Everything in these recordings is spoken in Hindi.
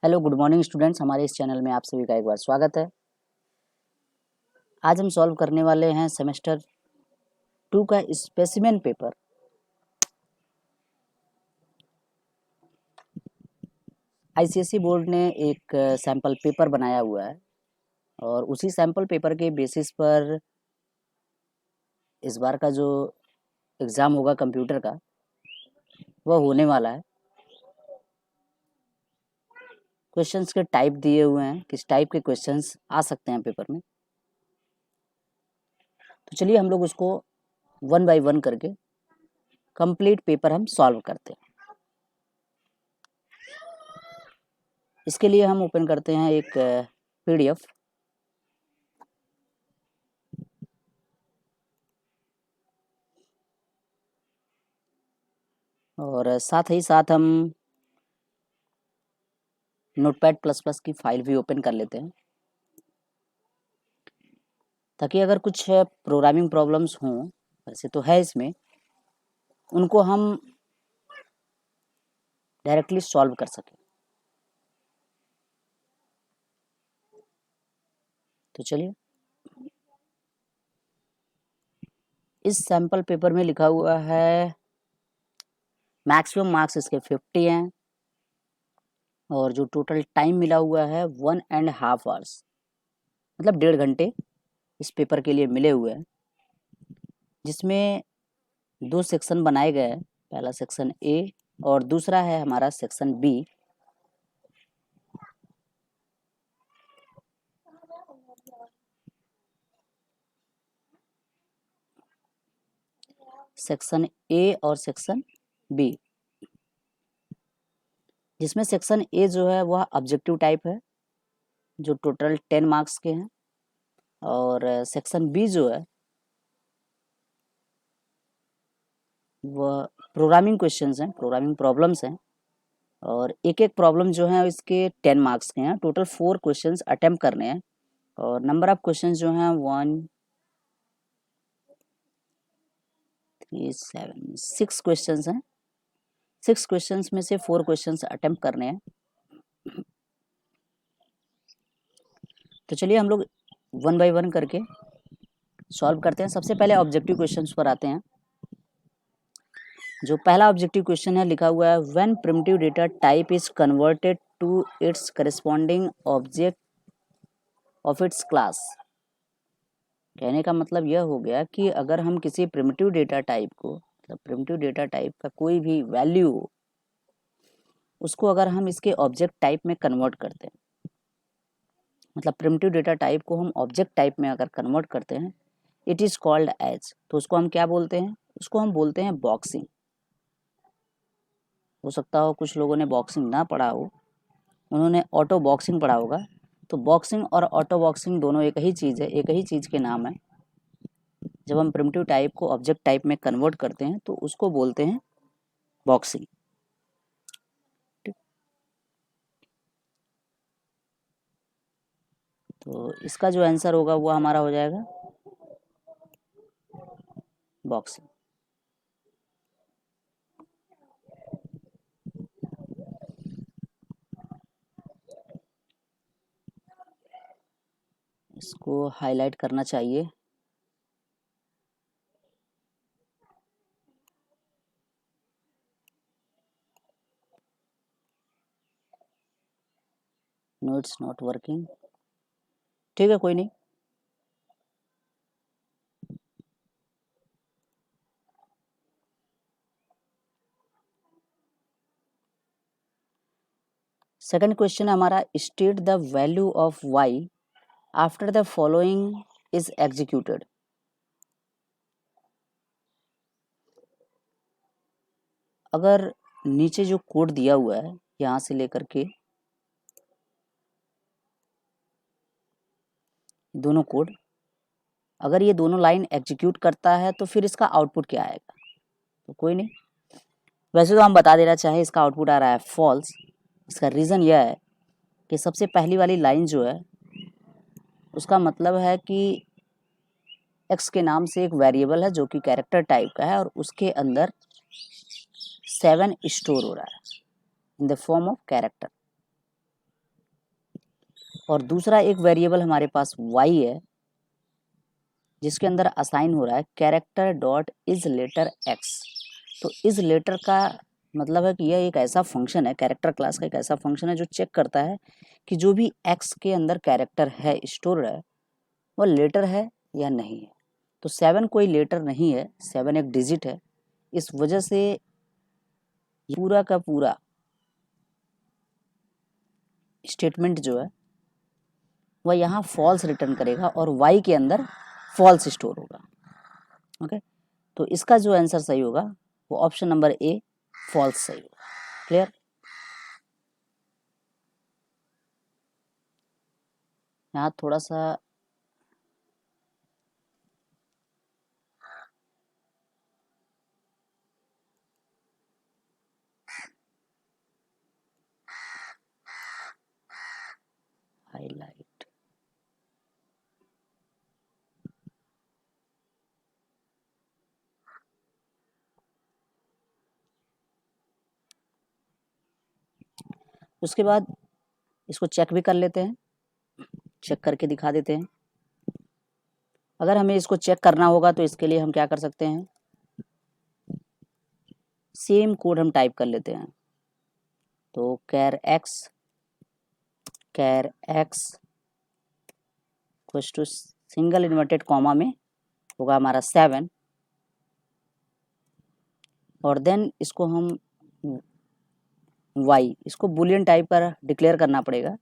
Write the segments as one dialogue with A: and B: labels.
A: हेलो गुड मॉर्निंग स्टूडेंट्स, हमारे इस चैनल में आप सभी का एक बार स्वागत है। आज हम सॉल्व करने वाले हैं सेमेस्टर 2 का स्पेसिमेन पेपर। आईसीएसई बोर्ड ने एक सैंपल पेपर बनाया हुआ है और उसी सैंपल पेपर के बेसिस पर इस बार का जो एग्ज़ाम होगा कंप्यूटर का वह होने वाला है। क्वेश्चंस के टाइप दिए हुए हैं, किस टाइप के क्वेश्चंस आ सकते हैं पेपर में। तो चलिए हम लोग उसको वन बाय वन करके कंप्लीट पेपर हम सॉल्व करते हैं। इसके लिए हम ओपन करते हैं एक पीडीएफ। और साथ ही साथ हम नोटपैड प्लस प्लस की फाइल भी ओपन कर लेते हैं, ताकि अगर कुछ प्रोग्रामिंग प्रॉब्लम्स हों, वैसे तो है इसमें, उनको हम डायरेक्टली सॉल्व कर सकें। तो चलिए, इस सैम्पल पेपर में लिखा हुआ है मैक्सिमम मार्क्स इसके 50 हैं और जो टोटल टाइम मिला हुआ है 1.5 आवर्स, मतलब 1.5 घंटे इस पेपर के लिए मिले हुए हैं, जिसमें 2 सेक्शन बनाए गए हैं। पहला सेक्शन ए और दूसरा है हमारा सेक्शन बी। सेक्शन ए और सेक्शन बी, जिसमें सेक्शन ए जो है वह ऑब्जेक्टिव टाइप है, जो टोटल 10 मार्क्स के हैं, और सेक्शन बी जो है वह प्रोग्रामिंग क्वेश्चंस हैं, प्रोग्रामिंग प्रॉब्लम्स हैं, और एक एक प्रॉब्लम जो है इसके 10 मार्क्स के हैं। टोटल 4 क्वेश्चंस अटेम्प्ट करने हैं और नंबर ऑफ क्वेश्चंस जो हैं 1 3 7 6 क्वेश्चंस हैं। 6 क्वेश्चंस में से 4 क्वेश्चंस अटेम्प्ट करने हैं। तो चलिए हम लोग वन बाय वन करके सॉल्व करते हैं। सबसे पहले ऑब्जेक्टिव क्वेश्चंस पर आते हैं। जो पहला ऑब्जेक्टिव क्वेश्चन है, लिखा हुआ है when primitive data type is converted to its corresponding object of its class. कहने का मतलब यह हो गया कि अगर हम किसी प्रिमिटिव डेटा टाइप को, मतलब प्रिमिटिव डेटा टाइप का कोई भी वैल्यू हो, उसको अगर हम इसके ऑब्जेक्ट टाइप में कन्वर्ट करते हैं, मतलब प्रिमिटिव डेटा टाइप को हम ऑब्जेक्ट टाइप में अगर कन्वर्ट करते हैं, इट इज कॉल्ड एज, तो उसको हम क्या बोलते हैं? उसको हम बोलते हैं बॉक्सिंग। हो सकता हो कुछ लोगों ने बॉक्सिंग ना पढ़ा हो, उन्होंने ऑटो बॉक्सिंग पढ़ा होगा। तो बॉक्सिंग और ऑटो बॉक्सिंग दोनों एक ही चीज़ है, एक ही चीज़ के नाम है। जब हम प्रिमिटिव टाइप को ऑब्जेक्ट टाइप में कन्वर्ट करते हैं तो उसको बोलते हैं बॉक्सिंग। तो इसका जो आंसर होगा वो हमारा हो जाएगा बॉक्सिंग। इसको हाईलाइट करना चाहिए। No, it's not working. ठीक है, कोई नहीं। सेकंड क्वेश्चन हमारा, state the value of y after the following is executed. अगर नीचे जो कोड दिया हुआ है यहाँ से लेकर के दोनों कोड, अगर ये दोनों लाइन एग्जीक्यूट करता है तो फिर इसका आउटपुट क्या आएगा? तो कोई नहीं, वैसे तो हम बता देना चाहें इसका आउटपुट आ रहा है फॉल्स। इसका रीज़न यह है कि सबसे पहली वाली लाइन जो है उसका मतलब है कि एक्स के नाम से एक वेरिएबल है जो कि कैरेक्टर टाइप का है और उसके अंदर 7 स्टोर हो रहा है in the form of character. और दूसरा एक वेरिएबल हमारे पास y है जिसके अंदर असाइन हो रहा है character dot is letter x। तो इज लेटर का मतलब है कि यह एक ऐसा फंक्शन है, कैरेक्टर क्लास का एक ऐसा फंक्शन है जो चेक करता है कि जो भी x के अंदर कैरेक्टर है स्टोर है वह लेटर है या नहीं है। तो 7 कोई लेटर नहीं है, 7 एक डिजिट है। इस वजह से पूरा का पूरा स्टेटमेंट जो है वह यहाँ फॉल्स रिटर्न करेगा और y के अंदर फॉल्स स्टोर होगा। ओके, तो इसका जो आंसर सही होगा वो ऑप्शन नंबर ए फॉल्स सही होगा। क्लियर? यहाँ थोड़ा सा हाईलाइट, उसके बाद इसको चेक भी कर लेते हैं, चेक करके दिखा देते हैं। अगर हमें इसको चेक करना होगा तो इसके लिए हम क्या कर सकते हैं, सेम कोड हम टाइप कर लेते हैं। तो char x equals to single inverted comma में होगा हमारा 7 और देन इसको हम y, इसको बुलियन टाइप पर डिक्लेयर करना पड़ेगा,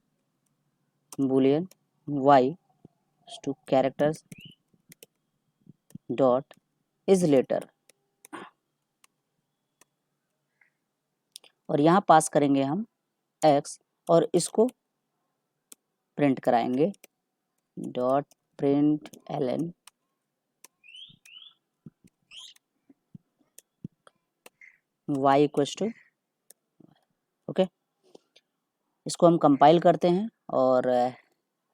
A: boolean y to characters dot is letter और यहाँ पास करेंगे हम x और इसको प्रिंट कराएंगे dot print ln y equals to. Okay, इसको हम कंपाइल करते हैं और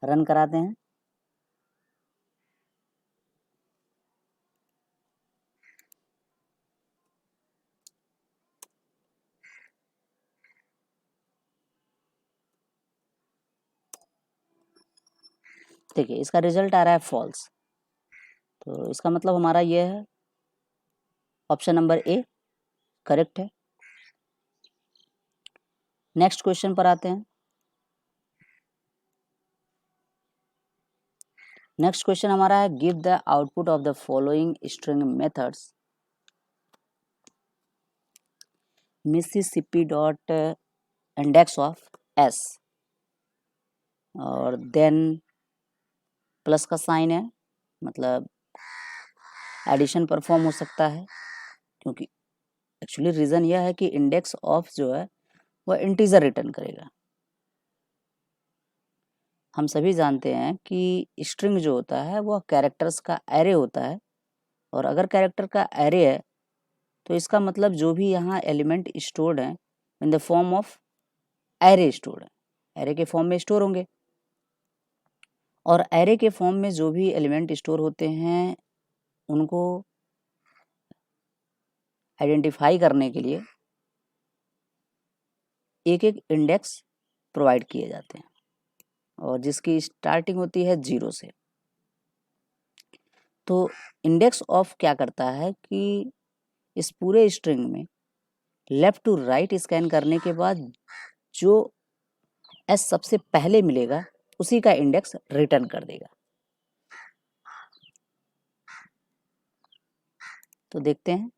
A: रन कराते हैं। देखिए इसका रिजल्ट आ रहा है फॉल्स, तो इसका मतलब हमारा ये है ऑप्शन नंबर ए करेक्ट है। नेक्स्ट क्वेश्चन पर आते हैं। नेक्स्ट क्वेश्चन हमारा है give the output of the following string methods Mississippi dot index of S और देन प्लस का साइन है, मतलब एडिशन परफॉर्म हो सकता है क्योंकि एक्चुअली रीज़न यह है कि इंडेक्स ऑफ जो है वह इंटीजर रिटर्न करेगा। हम सभी जानते हैं कि स्ट्रिंग जो होता है वह कैरेक्टर्स का एरे होता है और अगर कैरेक्टर का एरे है तो इसका मतलब जो भी यहाँ एलिमेंट स्टोर्ड हैं in the form of array stored है, एरे के फॉर्म में स्टोर होंगे और एरे के फॉर्म में जो भी एलिमेंट स्टोर होते हैं उनको आइडेंटिफाई करने के लिए एक एक इंडेक्स प्रोवाइड किए जाते हैं और जिसकी स्टार्टिंग होती है 0 से। तो इंडेक्स ऑफ क्या करता है कि इस पूरे स्ट्रिंग में लेफ्ट टू राइट स्कैन करने के बाद जो एस सबसे पहले मिलेगा उसी का इंडेक्स रिटर्न कर देगा। तो देखते हैं।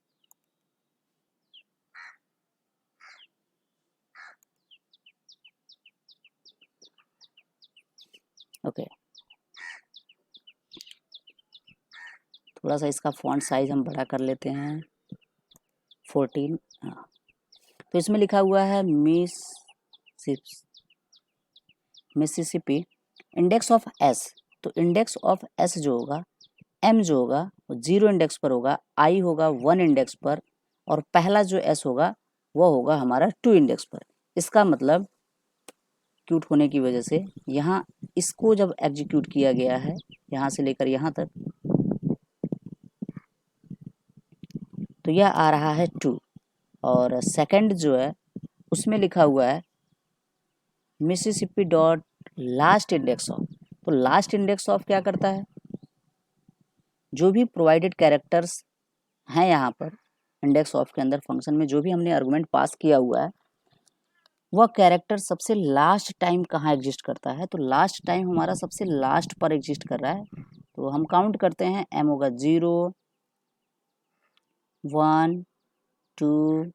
A: ओके, थोड़ा सा इसका फॉन्ट साइज हम बड़ा कर लेते हैं 14। हाँ, तो इसमें लिखा हुआ है मिसिसिपी इंडेक्स ऑफ एस। तो इंडेक्स ऑफ एस जो होगा एम जो होगा वो 0 इंडेक्स पर होगा, आई होगा 1 इंडेक्स पर और पहला जो एस होगा वो होगा हमारा 2 इंडेक्स पर। इसका मतलब एग्जीक्यूट होने की वजह से यहाँ इसको जब एग्जीक्यूट किया गया है यहाँ से लेकर यहाँ तक तो यह आ रहा है 2 और सेकंड जो है उसमें लिखा हुआ है Mississippi dot last index of. तो लास्ट इंडेक्स ऑफ क्या करता है, जो भी प्रोवाइडेड कैरेक्टर्स हैं यहाँ पर इंडेक्स ऑफ के अंदर फंक्शन में जो भी हमने आर्गुमेंट पास किया हुआ है, वह कैरेक्टर सबसे लास्ट टाइम कहाँ एग्जिस्ट करता है, तो लास्ट टाइम हमारा सबसे लास्ट पर एग्जिस्ट कर रहा है। तो हम काउंट करते हैं, एम होगा 0 1 2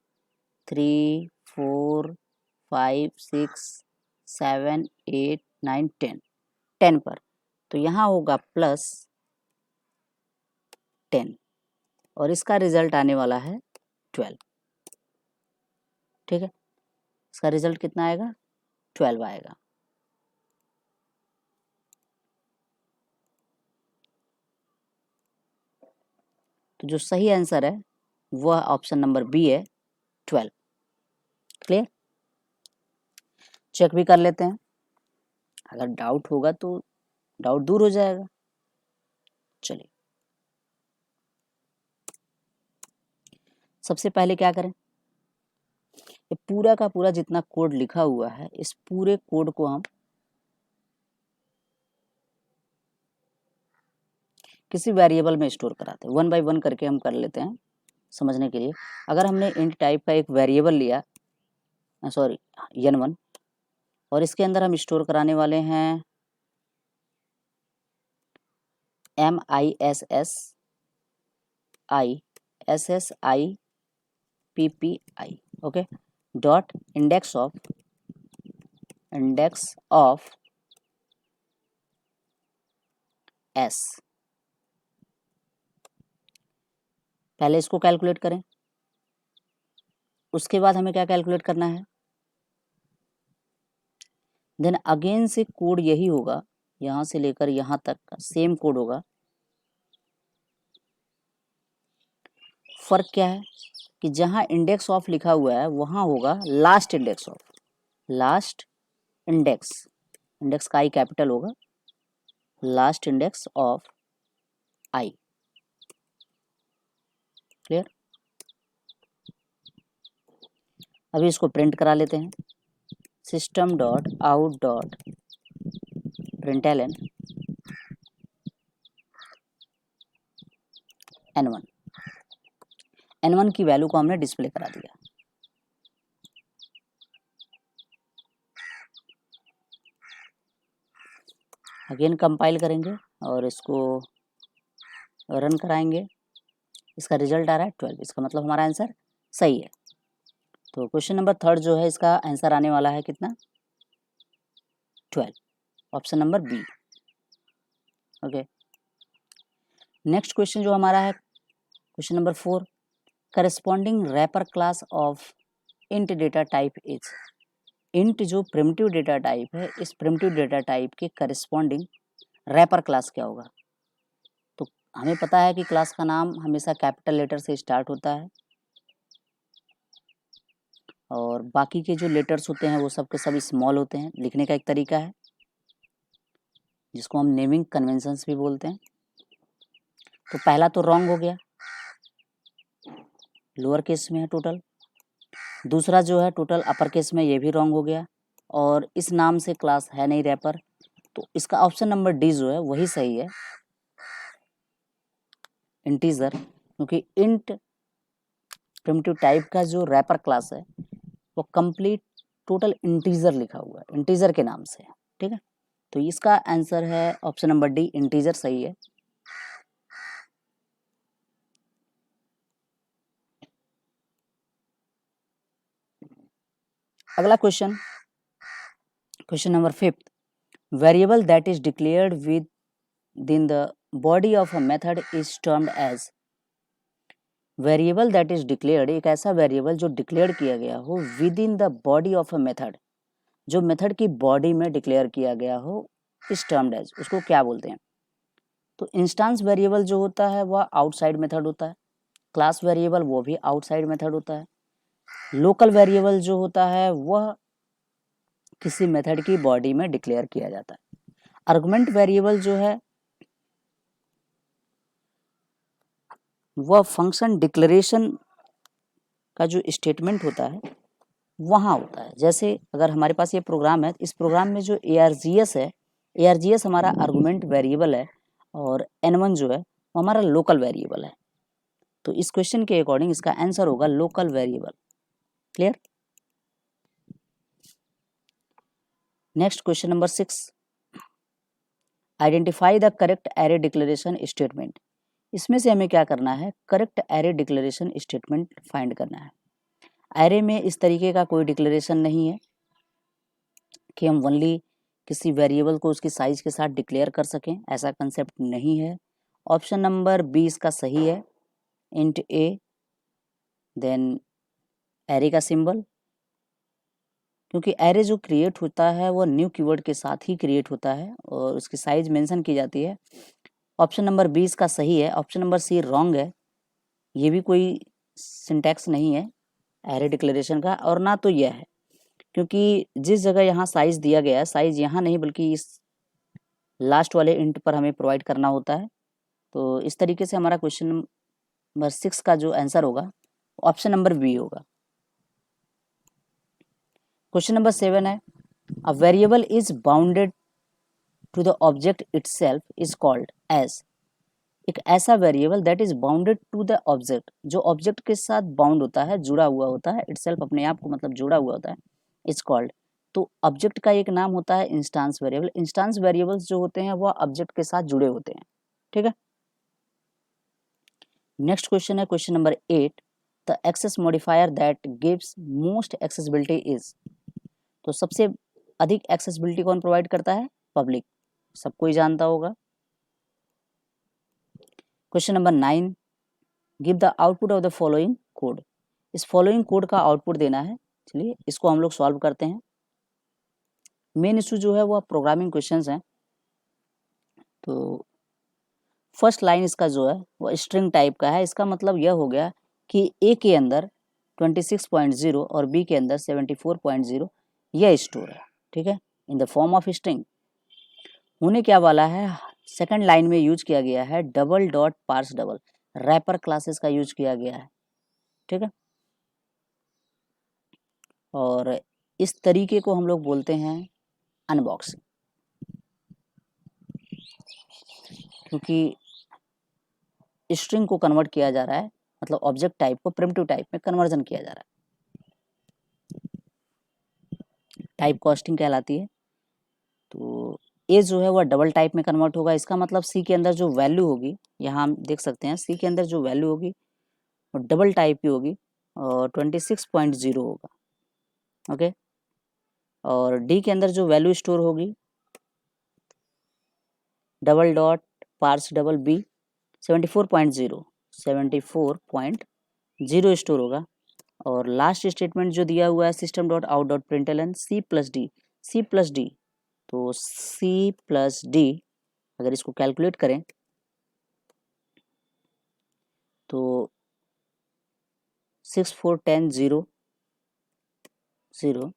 A: 3 4 5 6 7 8 9 10 10 पर, तो यहाँ होगा प्लस 10 और इसका रिजल्ट आने वाला है 12। ठीक है, इसका रिजल्ट कितना आएगा, 12 आएगा। तो जो सही आंसर है वह ऑप्शन नंबर बी है, 12। क्लियर, चेक भी कर लेते हैं, अगर डाउट होगा तो डाउट दूर हो जाएगा। चलिए, सबसे पहले क्या करें, ये पूरा का पूरा जितना कोड लिखा हुआ है, इस पूरे कोड को हम किसी वेरिएबल में स्टोर कराते हैं। 1 बाय 1 करके हम कर लेते हैं समझने के लिए। अगर हमने इंट टाइप का एक वेरिएबल लिया, सॉरी n1, और इसके अंदर हम स्टोर कराने वाले हैं missippi, okay, dot index of s। पहले इसको कैलकुलेट करें, उसके बाद हमें क्या कैलकुलेट करना है, देन अगेन से कोड यही होगा, यहाँ से लेकर यहाँ तक का सेम कोड होगा। फर्क क्या है कि जहाँ इंडेक्स ऑफ लिखा हुआ है वहाँ होगा last index of. Last index, index का आई कैपिटल होगा, last index of I. Clear, अभी इसको प्रिंट करा लेते हैं, system dot out dot println n1 की वैल्यू को हमने डिस्प्ले करा दिया। अगेन कंपाइल करेंगे और इसको रन कराएंगे, इसका रिजल्ट आ रहा है 12, इसका मतलब हमारा आंसर सही है। तो क्वेश्चन नंबर 3 जो है इसका आंसर आने वाला है कितना, 12, option number B. Okay, next question जो हमारा है question number 4, corresponding wrapper class of int data type is. Int जो प्रिमिटिव डेटा टाइप है, इस प्रिमिटिव डेटा टाइप के करस्पॉन्डिंग रैपर क्लास क्या होगा। तो हमें पता है कि क्लास का नाम हमेशा कैपिटल लेटर से स्टार्ट होता है और बाकी के जो लेटर्स होते हैं वो सब के सब स्मॉल होते हैं। लिखने का एक तरीका है जिसको हम नेमिंग कन्वेंशंस भी बोलते हैं। तो पहला तो रॉन्ग हो गया, लोअर केस में है टोटल। दूसरा जो है टोटल अपर केस में, ये भी रॉन्ग हो गया, और इस नाम से क्लास है नहीं रैपर। तो इसका ऑप्शन नंबर डी जो है वही सही है, इंटीजर, क्योंकि इंट प्रिमिटिव टाइप का जो रैपर क्लास है वो कंप्लीट टोटल इंटीजर लिखा हुआ है, इंटीजर के नाम से है। ठीक है, तो इसका आंसर है ऑप्शन नंबर डी, इंटीजर सही है। अगला question, question number 5, variable that is declared with the body of a method is termed as. Variable that is declared, एक ऐसा वेरिएबल जो डिक्लेयर किया गया हो within the body of a method, जो मेथड की बॉडी में डिक्लेयर किया गया हो, इज टर्म्ड एज, उसको क्या बोलते हैं। तो इंस्टेंस वेरिएबल जो होता है वह आउटसाइड मेथड होता है, क्लास वेरिएबल वो भी आउटसाइड मेथड होता है, लोकल वेरिएबल जो होता है वह किसी मेथड की बॉडी में डिक्लेयर किया जाता है। आर्गुमेंट वेरिएबल जो है वह फंक्शन डिक्लेरेशन का जो स्टेटमेंट होता है वहाँ होता है। जैसे अगर हमारे पास ये प्रोग्राम है, इस प्रोग्राम में जो ARGS है, ARGS हमारा आर्गुमेंट वेरिएबल है और N1 जो है वो हमारा लोकल वेरिएबल है। तो इस क्वेश्चन के अकॉर्डिंग इसका आंसर होगा local variable. Clear? Next question number 6, identify the correct array declaration statement. इसमें से हमें क्या करना है, correct array declaration statement find करना है। एरे में इस तरीके का कोई डिक्लेरेशन नहीं है कि हम ओनली किसी वेरिएबल को उसकी साइज के साथ डिक्लेयर कर सकें, ऐसा कंसेप्ट नहीं है। ऑप्शन नंबर बी इसका सही है, इंट ए देन एरे का सिंबल, क्योंकि एरे जो क्रिएट होता है वो न्यू कीवर्ड के साथ ही क्रिएट होता है और उसकी साइज मेंशन की जाती है। ऑप्शन नंबर बी इसका सही है। ऑप्शन नंबर सी रॉन्ग है, ये भी कोई सिंटैक्स नहीं है एरे डिक्लेरेशन का, और ना तो यह है, क्योंकि जिस जगह यहाँ साइज दिया गया है, साइज यहाँ नहीं बल्कि इस लास्ट वाले इंट पर हमें प्रोवाइड करना होता है। तो इस तरीके से हमारा क्वेश्चन नंबर 6 का जो आंसर होगा ऑप्शन नंबर बी होगा। क्वेश्चन नंबर 7 है, a variable is bounded to the object itself is called as. एक ऐसा variable that is bounded to the object, जो ऑब्जेक्ट के साथ बाउंड होता है, जुड़ा हुआ होता है, इटसेल्फ अपने आप को मतलब जुड़ा हुआ होता है, इज कॉल्ड। तो ऑब्जेक्ट का एक नाम होता है इंस्टांस वेरिएबल। इंस्टांस वेरिएबल्स जो होते हैं वो ऑब्जेक्ट के साथ जुड़े होते हैं। ठीक है। नेक्स्ट क्वेश्चन है question number 8, the access modifier that gives most accessibility is. तो सबसे अधिक एक्सेसिबिलिटी कौन प्रोवाइड करता है, पब्लिक, सबको ही जानता होगा। Question number 9, give the output of the following code. इस फॉलोइंग कोड का आउटपुट देना है। चलिए इसको हम लोग सॉल्व करते हैं। मेन इशू जो है वो प्रोग्रामिंग क्वेश्चंस हैं। तो फर्स्ट लाइन इसका जो है वो स्ट्रिंग टाइप का है। इसका मतलब यह हो गया कि ए के अंदर 26.0 और बी के अंदर 74.0 यह स्टोर है। ठीक है, in the form of string. होने क्या वाला है, सेकंड लाइन में यूज किया गया है double dot parse double, wrapper classes का यूज किया गया है। ठीक है, और इस तरीके को हम लोग बोलते हैं अनबॉक्सिंग, क्योंकि स्ट्रिंग को कन्वर्ट किया जा रहा है, मतलब ऑब्जेक्ट टाइप को प्रिमिटिव टाइप में कन्वर्जन किया जा रहा है। टाइप कास्टिंग कहलाती है। तो ए जो है वह डबल टाइप में कन्वर्ट होगा। इसका मतलब सी के अंदर जो वैल्यू होगी, यहाँ हम देख सकते हैं सी के अंदर जो वैल्यू होगी वो डबल टाइप की होगी और 26.0 होगा। ओके, और डी के अंदर जो वैल्यू स्टोर होगी double dot parse double B 74.0 store होगा। और लास्ट स्टेटमेंट जो दिया हुआ है system dot out dot println C plus D, C plus D, तो सी प्लस डी अगर इसको कैलकुलेट करें तो 6 4 10 0 0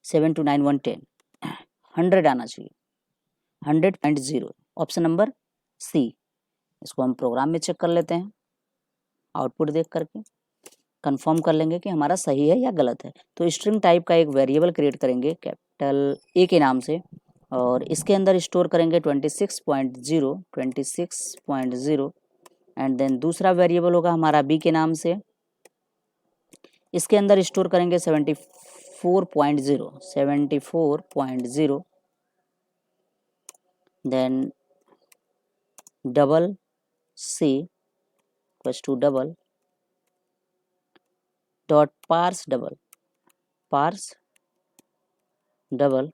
A: 7 2 9 1 10 100 आना चाहिए, 100.0, ऑप्शन नंबर सी। इसको हम प्रोग्राम में चेक कर लेते हैं, आउटपुट देख करके कंफर्म कर लेंगे कि हमारा सही है या गलत है। तो स्ट्रिंग टाइप का एक वेरिएबल क्रिएट करेंगे कैपिटल ए के नाम से और इसके अंदर स्टोर करेंगे 26.0 एंड देन दूसरा वेरिएबल होगा हमारा बी के नाम से, इसके अंदर स्टोर करेंगे 74.0 then double C equals to double dot parse double,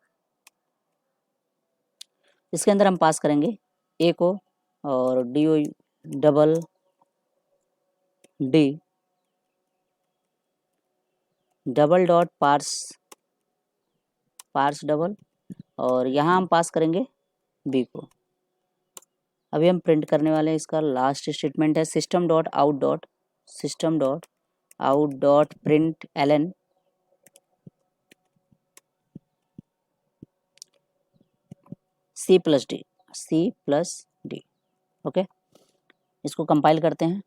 A: इसके अंदर हम पास करेंगे ए को और D O double D double dot parse double, और यहाँ हम पास करेंगे बी को। अभी हम प्रिंट करने वाले हैं, इसका लास्ट स्टेटमेंट है system dot out dot println C plus D. Okay, इसको कंपाइल करते हैं।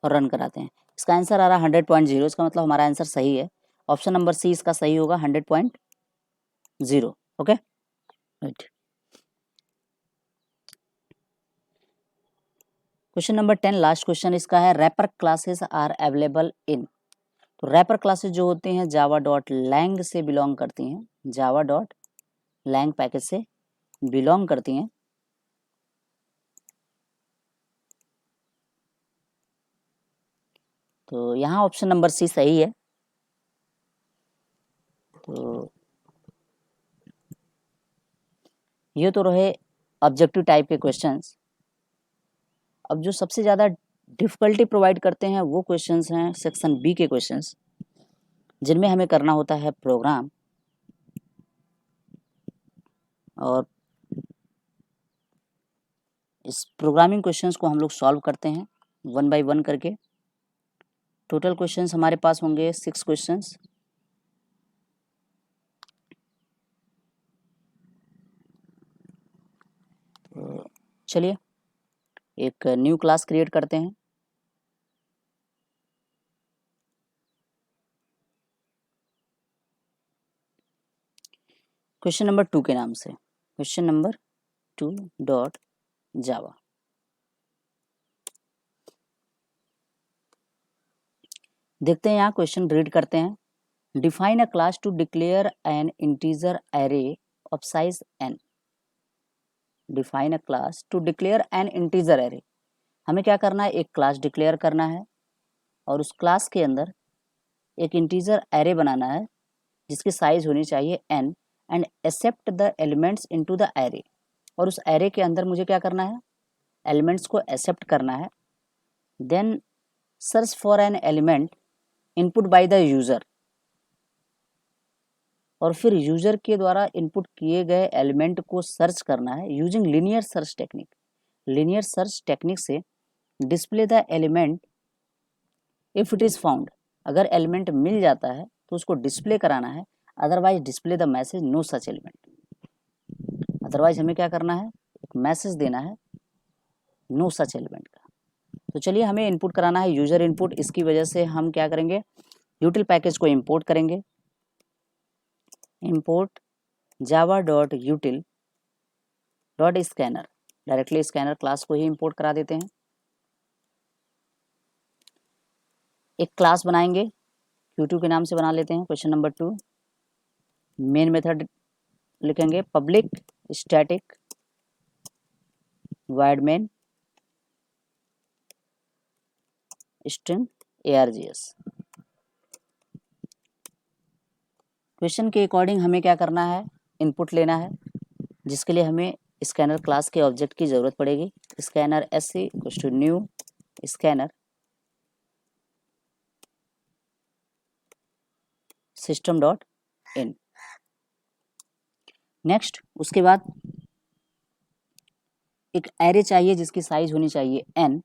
A: और रन कराते हैं। इसका आंसर आ रहा है 100.0, इसका मतलब हमारा आंसर सही है। ऑप्शन नंबर सी इसका सही होगा, 100.0। Okay right. Question number 10 last question इसका है, wrapper classes are available in. तो रैपर क्लासेस जो होती हैं जावा डॉट लैंग से बिलोंग करती हैं, जावा डॉट लैंग पैकेज से बिलोंग करती हैं। तो यहाँ ऑप्शन नंबर सी सही है। तो ये तो रहे ऑब्जेक्टिव टाइप के क्वेश्चंस। अब जो सबसे ज़्यादा डिफ़िकल्टी प्रोवाइड करते हैं वो क्वेश्चंस हैं सेक्शन बी के क्वेश्चंस, जिनमें हमें करना होता है प्रोग्राम। और इस प्रोग्रामिंग क्वेश्चंस को हम लोग सॉल्व करते हैं 1 बाय 1 करके। टोटल क्वेश्चंस हमारे पास होंगे 6 क्वेश्चंस। तो चलिए एक न्यू क्लास क्रिएट करते हैं। क्वेश्चन नंबर 2 के नाम से, क्वेश्चन नंबर 2 डॉट जावा। देखते हैं यहाँ क्वेश्चन रीड करते हैं। Define a class to declare an integer array of size n। Define a class to declare an integer array. हमें क्या करना है, एक क्लास डिक्लेयर करना है और उस क्लास के अंदर एक इंटीजर एरे बनाना है जिसकी साइज होनी चाहिए n and accept the elements into the array. और उस एरे के अंदर मुझे क्या करना है, एलिमेंट्स को एक्सेप्ट करना है। Then search for an element input by the user. और फिर यूज़र के द्वारा इनपुट किए गए एलिमेंट को सर्च करना है using linear search technique. Linear search technique से display the element if it is found. अगर एलिमेंट मिल जाता है तो उसको डिस्प्ले कराना है, otherwise display the message no such element. Otherwise हमें क्या करना है, एक मैसेज देना है नो सच एलिमेंट का। तो चलिए हमें इनपुट कराना है यूज़र इनपुट। इसकी वजह से हम क्या करेंगे, यूटिल पैकेज को इंपोर्ट करेंगे। Import Java dot util dot scanner, directly scanner class को ही इंपोर्ट करा देते हैं। एक क्लास बनाएंगे Q2 के नाम से बना लेते हैं। क्वेश्चन नंबर 2 मेन मेथड लिखेंगे public static wide main string args। Question के अकॉर्डिंग हमें क्या करना है, इनपुट लेना है, जिसके लिए हमें स्कैनर क्लास के ऑब्जेक्ट की ज़रूरत पड़ेगी। Scanner sc equals to new scanner system dot in. Next उसके बाद एक एरे चाहिए जिसकी साइज होनी चाहिए n।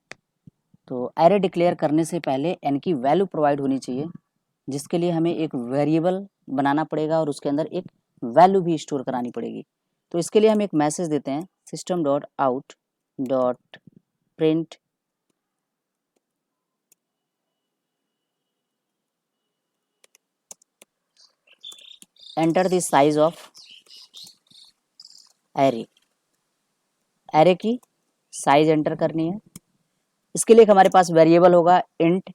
A: तो एरे डिक्लेयर करने से पहले n की वैल्यू प्रोवाइड होनी चाहिए, जिसके लिए हमें एक वेरिएबल बनाना पड़ेगा और उसके अंदर एक वैल्यू भी स्टोर करानी पड़ेगी। तो इसके लिए हम एक मैसेज देते हैं system dot out dot print enter the size of array. Array की साइज एंटर करनी है। इसके लिए हमारे पास वेरिएबल होगा int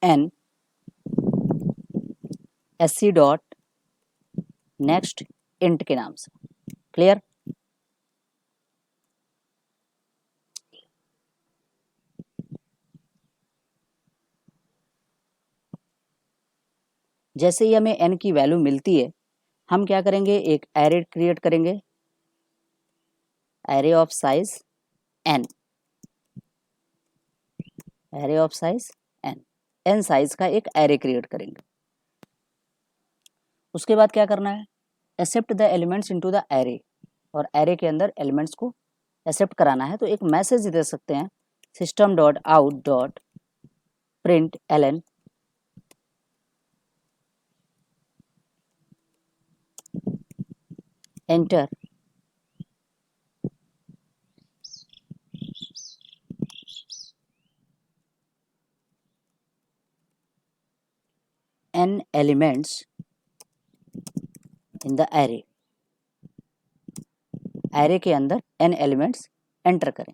A: n sc dot next int के नाम से। क्लियर। जैसे ही हमें n की वैल्यू मिलती है हम क्या करेंगे, एक एरे क्रिएट करेंगे, array of size n, array of size n size का एक एरे क्रिएट करेंगे। उसके बाद क्या करना है, accept the elements into the array. और एरे के अंदर एलिमेंट्स को एक्सेप्ट कराना है। तो एक मैसेज दे सकते हैं system dot out dot print ln enter n elements in the array, array के अंदर n एलिमेंट्स एंटर करें।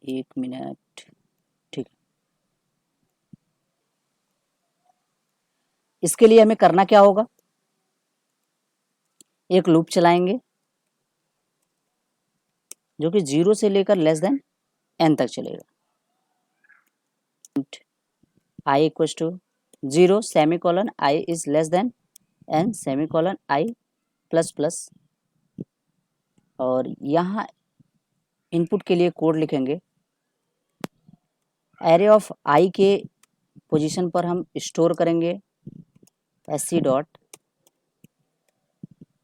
A: एक मिनट, ठीक है। इसके लिए हमें करना क्या होगा, एक लूप चलाएंगे जो कि 0 से लेकर लेस देन n तक चलेगा। i equals to 0 semicolon i is less than n semicolon i plus plus, और यहाँ इनपुट के लिए कोड लिखेंगे। एरे ऑफ i के पोजीशन पर हम स्टोर करेंगे sc dot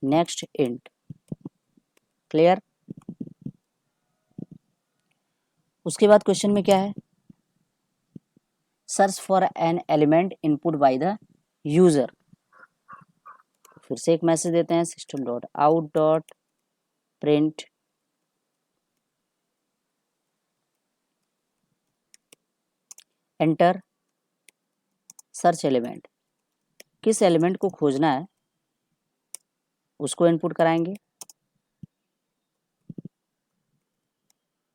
A: next int, clear. उसके बाद क्वेश्चन में क्या है, search for an element input by the user. फिर से एक मैसेज देते हैं, system dot out dot print enter search element, किस एलिमेंट को खोजना है उसको इनपुट कराएंगे।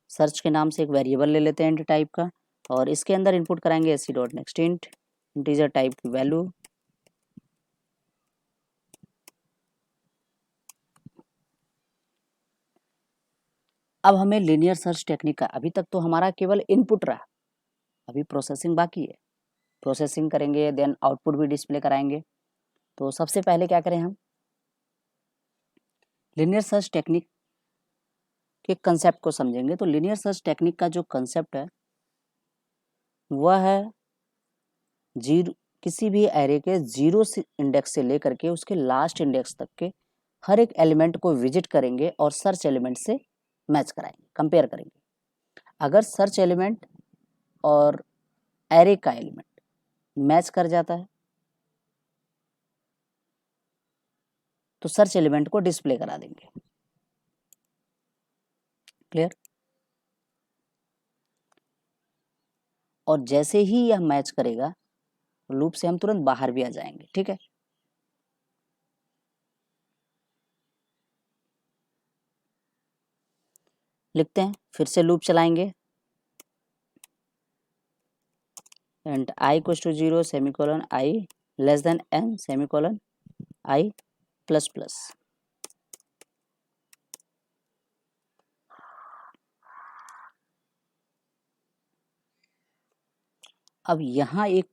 A: सर्च के नाम से एक वेरिएबल ले लेते हैं इंट टाइप का, और इसके अंदर इनपुट कराएंगे sc dot next int, integer type की वैल्यू। अब हमें लीनियर सर्च टेक्निक का, अभी तक तो हमारा केवल इनपुट रहा, अभी प्रोसेसिंग बाकी है। प्रोसेसिंग करेंगे देन आउटपुट भी डिस्प्ले कराएंगे। तो सबसे पहले क्या करें, हम लीनियर सर्च टेक्निक के कंसेप्ट को समझेंगे। तो लीनियर सर्च टेक्निक का जो कंसेप्ट है वह है किसी भी एरे के 0 इंडेक्स से लेकर के उसके लास्ट इंडेक्स तक के हर एक एलिमेंट को विजिट करेंगे और सर्च एलिमेंट से मैच कराएंगे, कंपेयर करेंगे। अगर सर्च एलिमेंट और एरे का एलिमेंट मैच कर जाता है तो सर्च एलिमेंट को डिस्प्ले करा देंगे, क्लियर। और जैसे ही यह मैच करेगा लूप से हम तुरंत बाहर भी आ जाएंगे, ठीक है। लिखते हैं, फिर से लूप चलाएंगे, and i equals to 0 semicolon i less than n semicolon i plus plus. अब यहाँ एक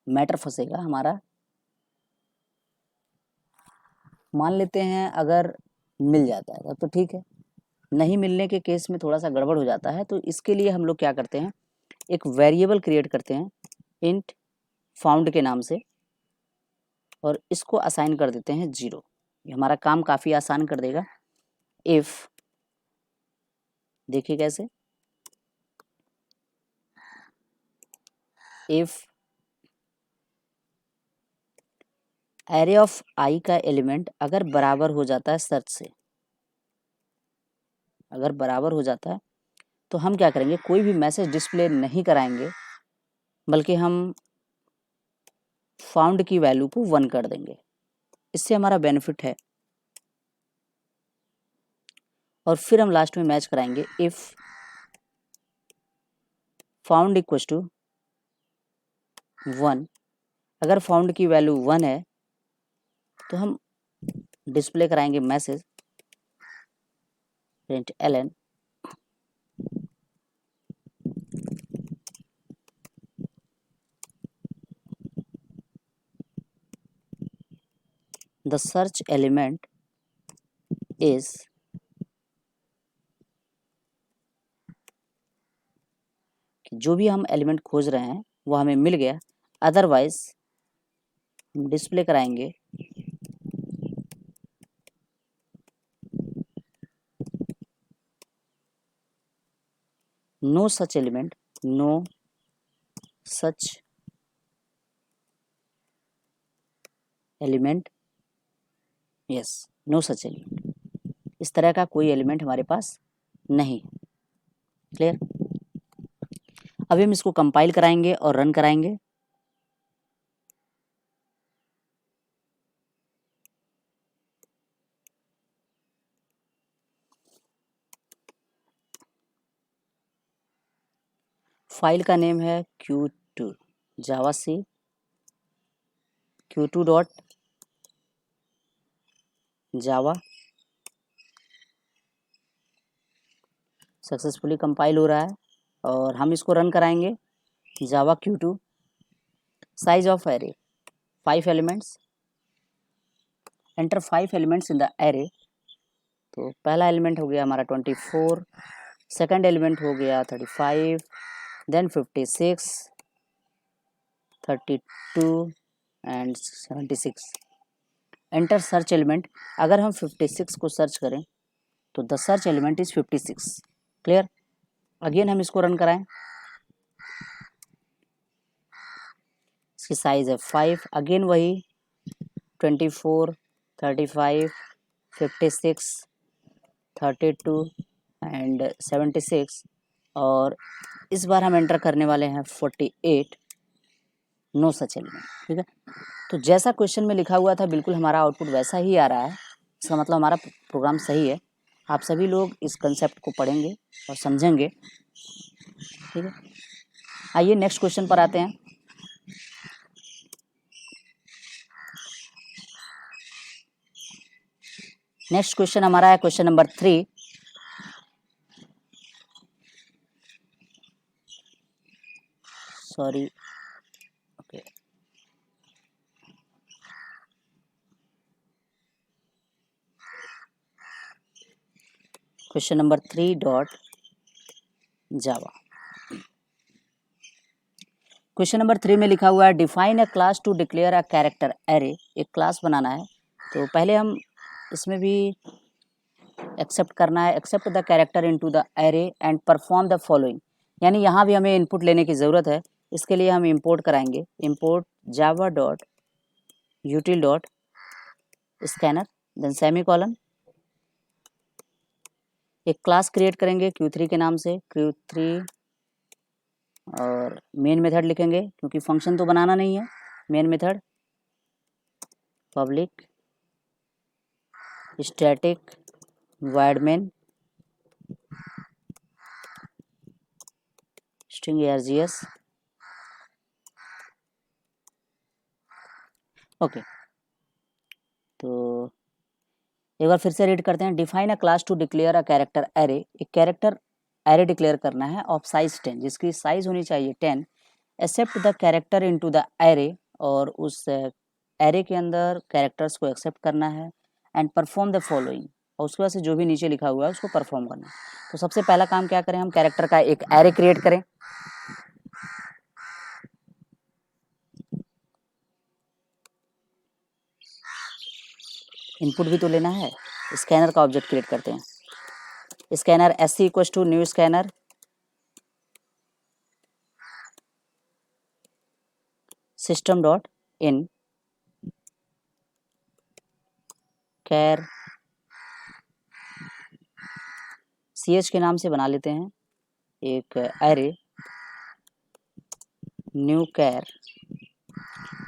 A: मैटर फंसेगा हमारा, मान लेते हैं अगर मिल जाता है तो ठीक है, नहीं मिलने के केस में थोड़ा सा गड़बड़ हो जाता है। तो इसके लिए हम लोग क्या करते हैं, एक वेरिएबल क्रिएट करते हैं इंट फाउंड के नाम से, और इसको असाइन कर देते हैं 0। ये हमारा काम काफ़ी आसान कर देगा। इफ, देखिए कैसे, इफ एरे ऑफ i का एलिमेंट अगर बराबर हो जाता है सर्च से, अगर बराबर हो जाता है तो हम क्या करेंगे, कोई भी मैसेज डिस्प्ले नहीं कराएंगे बल्कि हम फाउंड की वैल्यू को 1 कर देंगे। इससे हमारा बेनिफिट है। और फिर हम लास्ट में मैच कराएंगे इफ फाउंड इक्वल्स टू 1। अगर फाउंड की वैल्यू 1 है तो हम डिस्प्ले कराएंगे message print ln the search element is जो भी हम एलिमेंट खोज रहे हैं वो हमें मिल गया, अदरवाइज हम डिस्प्ले कराएंगे no such element, no such element, yes no such element. इस तरह का कोई एलिमेंट हमारे पास नहीं है। क्लियर। अभी हम इसको कंपाइल कराएंगे और रन कराएंगे। फाइल का नेम है Q2 जावा सी Q2 डॉट जावा। सक्सेसफुली कंपाइल हो रहा है और हम इसको रन कराएंगे। जावा Q2 size of array 5 elements, enter 5 elements in the array. तो पहला एलिमेंट हो गया हमारा 24, सेकंड एलिमेंट हो गया 35, then 56, 32 and 76। Enter search element. अगर हम 56 को सर्च करें तो the search element is 56। Clear. Again हम इसको रन कराएं। इसकी साइज है 5, अगेन वही 24, 35, 56, 32 एंड 76 और इस बार हम एंटर करने वाले हैं 48। No such element. ठीक है, तो जैसा क्वेश्चन में लिखा हुआ था बिल्कुल हमारा आउटपुट वैसा ही आ रहा है। इसका मतलब हमारा प्रोग्राम सही है। आप सभी लोग इस कंसेप्ट को पढ़ेंगे और समझेंगे। ठीक है, आइए नेक्स्ट क्वेश्चन पर आते हैं। नेक्स्ट क्वेश्चन हमारा है question number 3। Sorry, okay, question number 3 dot Java. Question number 3 में लिखा हुआ है define a class to declare a character array. एक क्लास बनाना है, तो पहले हम इसमें भी एक्सेप्ट करना है। Accept the character into the array and perform the following. यानी यहाँ भी हमें इनपुट लेने की ज़रूरत है। इसके लिए हम इंपोर्ट कराएंगे। Import Java dot util dot scanner, then semicolon. एक क्लास क्रिएट करेंगे Q3 के नाम से, Q3, और मेन मेथड लिखेंगे क्योंकि फंक्शन तो बनाना नहीं है। Main method public static void main string args। Okay, तो एक बार फिर से रीड करते हैं। Define a class to declare a character array. एक कैरेक्टर एरे डिक्लेयर करना है ऑफ साइज 10, जिसकी साइज होनी चाहिए 10। Accept the character into the array, और उस एरे के अंदर कैरेक्टर्स को एक्सेप्ट करना है। एंड परफॉर्म द फॉलोइंग, और उसके बाद से जो भी नीचे लिखा हुआ है उसको परफॉर्म करना है। तो सबसे पहला काम क्या करें, हम कैरेक्टर का एक एरे क्रिएट करें। इनपुट भी तो लेना है। स्कैनर का ऑब्जेक्ट क्रिएट करते हैं। Scanner SC equals to new scanner system dot in char CH के नाम से बना लेते हैं एक एरे न्यू कैर,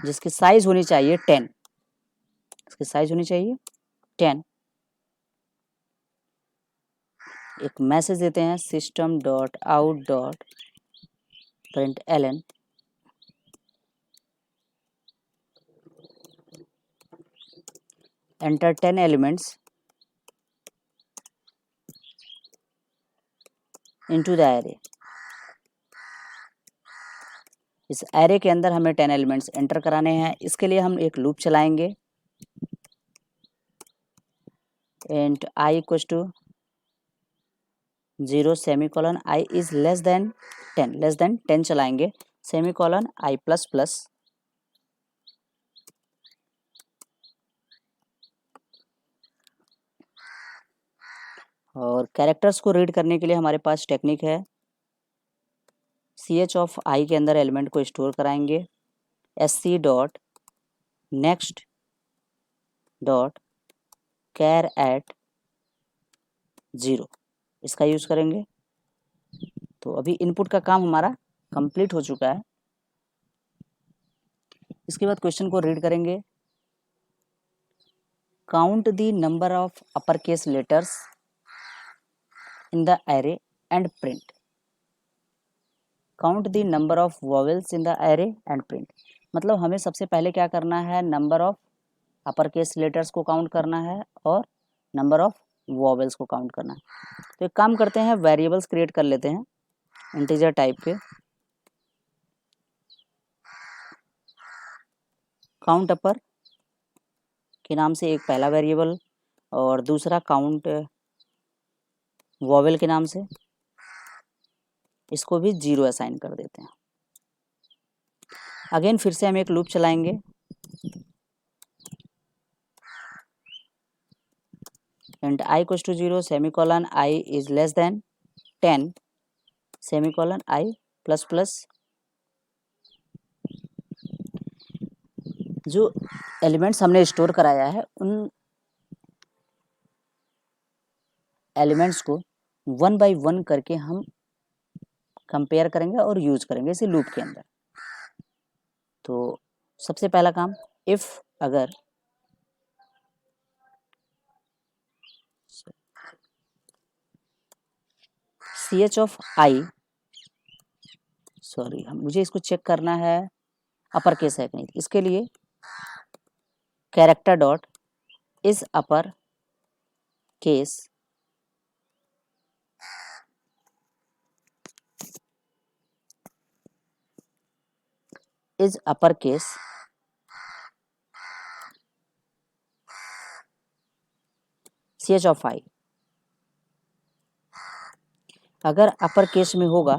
A: जिसकी साइज होनी चाहिए 10। इसकी साइज होनी चाहिए 10। एक मैसेज देते हैं system dot out dot println enter 10 elements into the array. इस एरे के अंदर हमें 10 एलिमेंट्स एंटर कराने हैं। इसके लिए हम एक लूप चलाएंगे। And i equals to 0 semicolon i is less than 10, less than 10 चलाएंगे। Semicolon i plus plus, और कैरेक्टर्स को रीड करने के लिए हमारे पास टेक्निक है। CH ऑफ i के अंदर एलिमेंट को स्टोर कराएंगे। SC dot next dot char at 0, इसका यूज़ करेंगे। तो अभी इनपुट का काम हमारा कंप्लीट हो चुका है। इसके बाद क्वेश्चन को रीड करेंगे। Count the number of upper case letters in the array and print. Count the number of vowels in the array and print. मतलब हमें सबसे पहले क्या करना है, number of upper case letters को काउंट करना है और नंबर ऑफ वॉवेल्स को काउंट करना है। तो एक काम करते हैं, वेरिएबल्स क्रिएट कर लेते हैं इंटीजर टाइप के। काउंट अपर के नाम से एक पहला वेरिएबल और दूसरा काउंट वॉवेल के नाम से, इसको भी 0 असाइन कर देते हैं। अगेन फिर से हम एक लूप चलाएंगे। And i equals to 0 semicolon i is less than 10 semicolon i plus plus. जो एलिमेंट्स हमने स्टोर कराया है उन एलिमेंट्स को 1 बाय 1 करके हम कंपेयर करेंगे और यूज करेंगे इसी लूप के अंदर। तो सबसे पहला काम, इफ अगर ch ऑफ i, सॉरी मुझे इसको चेक करना है अपर केस है कि नहीं। इसके लिए character dot is upper case is upper case ch of i। अगर अपर केस में होगा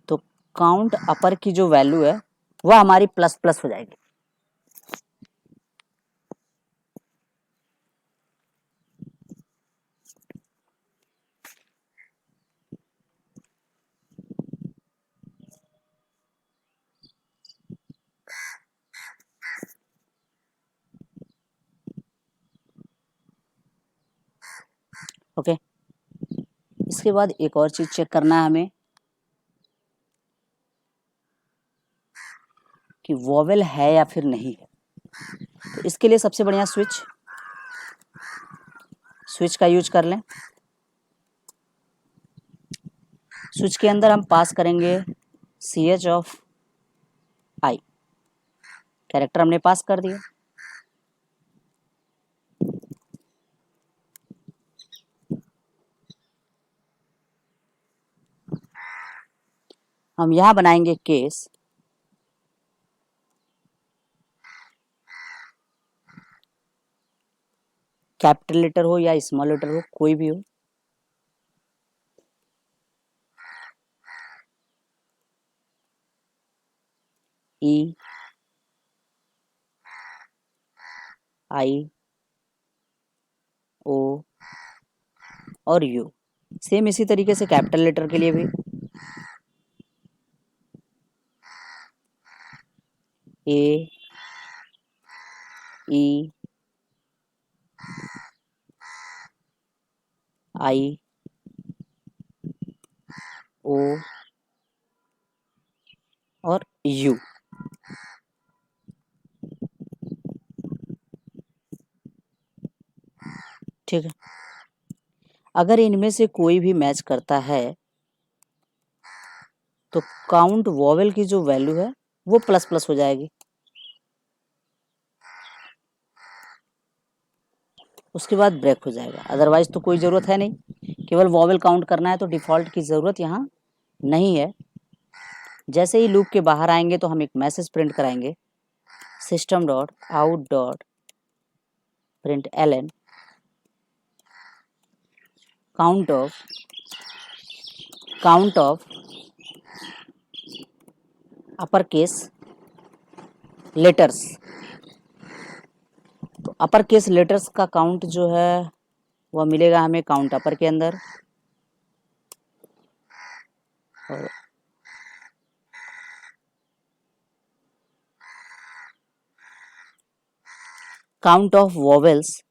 A: तो काउंट अपर की जो वैल्यू है वह हमारी प्लस प्लस हो जाएगी। ओके इसके बाद एक और चीज चेक करना है हमें कि वॉवेल है या फिर नहीं है। तो इसके लिए सबसे बढ़िया स्विच का यूज कर लें। स्विच के अंदर हम पास करेंगे ch ऑफ i। कैरेक्टर हमने पास कर दिया। हम यहां बनाएंगे केस, कैपिटल लेटर हो या स्मॉल लेटर हो, कोई भी हो। ई आई ओ और यू। सेम इसी तरीके से कैपिटल लेटर के लिए भी ए ई आई ओ और यू। ठीक है, अगर इनमें से कोई भी मैच करता है तो काउंट वॉवेल की जो वैल्यू है वो प्लस प्लस हो जाएगी। उसके बाद ब्रेक हो जाएगा, अदरवाइज तो कोई ज़रूरत है नहीं। केवल वॉवेल काउंट करना है तो डिफ़ॉल्ट की ज़रूरत यहाँ नहीं है। जैसे ही लूप के बाहर आएंगे तो हम एक मैसेज प्रिंट कराएंगे, system dot out dot print ln count of upper case letters. तो अपर केस लेटर्स का काउंट जो है वह मिलेगा हमें काउंट अपर के अंदर, और काउंट ऑफ वॉवेल्स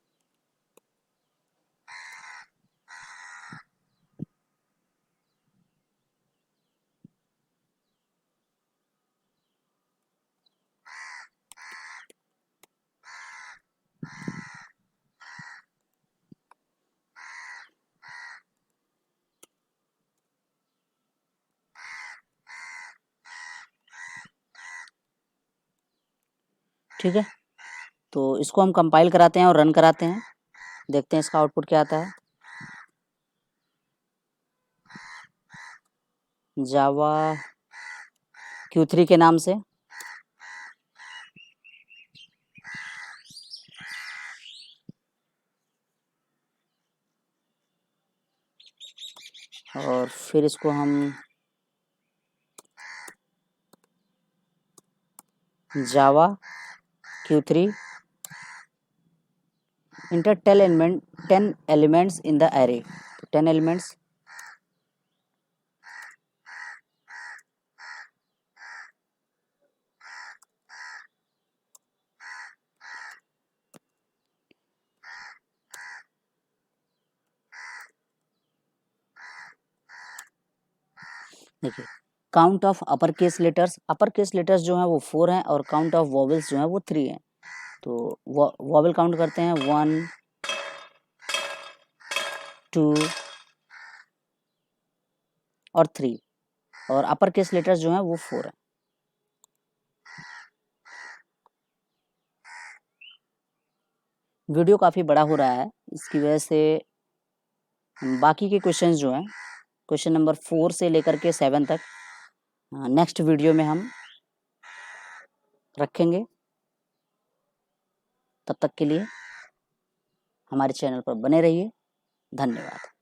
A: ठीक है, तो इसको हम कंपाइल कराते हैं और रन कराते हैं, देखते हैं इसका आउटपुट क्या आता है। जावा Q3 के नाम से और फिर इसको हम Java Q3 enter 10 elements in the array, 10 elements देखिए, count of upper case letters जो हैं वो 4 हैं और काउंट ऑफ वॉवेल्स जो हैं वो 3 हैं। तो वॉवेल काउंट करते हैं 1 2 और 3 और अपर केस लेटर्स जो हैं वो 4 हैं। वीडियो काफ़ी बड़ा हो रहा है, इसकी वजह से बाकी के क्वेश्चंस जो हैं क्वेश्चन नंबर 4 से लेकर के 7 तक नेक्स्ट वीडियो में हम रखेंगे। तब तक के लिए हमारे चैनल पर बने रहिए। धन्यवाद।